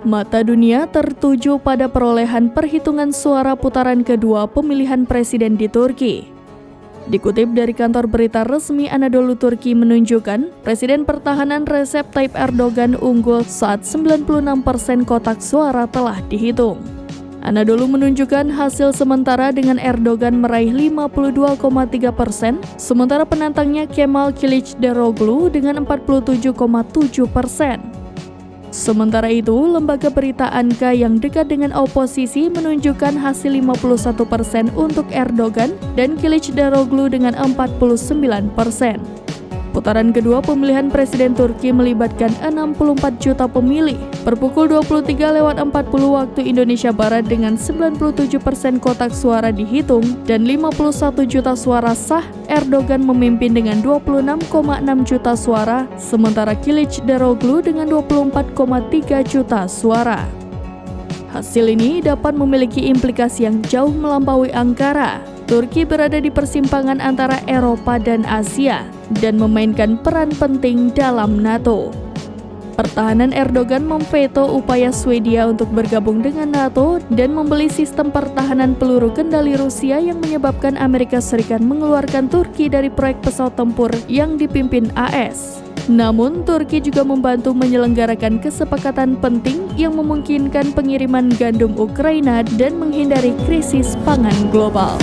Mata dunia tertuju pada perolehan perhitungan suara putaran kedua pemilihan presiden di Turki. Dikutip dari kantor berita resmi Anadolu Turki menunjukkan, Presiden Pertahanan Recep Tayyip Erdogan unggul saat 96% kotak suara telah dihitung. Anadolu menunjukkan hasil sementara dengan Erdogan meraih 52,3%, sementara penantangnya Kemal Kılıçdaroğlu dengan 47,7%. Sementara itu, lembaga berita Anka yang dekat dengan oposisi menunjukkan hasil 51% untuk Erdogan dan Kılıçdaroğlu dengan 49%. Putaran kedua pemilihan presiden Turki melibatkan 64 juta pemilih per pukul 23.40 waktu Indonesia Barat dengan 97% kotak suara dihitung dan 51 juta suara sah. Erdogan memimpin dengan 26,6 juta suara, sementara Kılıçdaroğlu dengan 24,3 juta suara. Hasil ini dapat memiliki implikasi yang jauh melampaui Ankara. Turki berada di persimpangan antara Eropa dan Asia dan memainkan peran penting dalam NATO. Pertahanan Erdogan memveto upaya Swedia untuk bergabung dengan NATO dan membeli sistem pertahanan peluru kendali Rusia yang menyebabkan Amerika Serikat mengeluarkan Turki dari proyek pesawat tempur yang dipimpin AS. Namun, Turki juga membantu menyelenggarakan kesepakatan penting yang memungkinkan pengiriman gandum Ukraina dan menghindari krisis pangan global.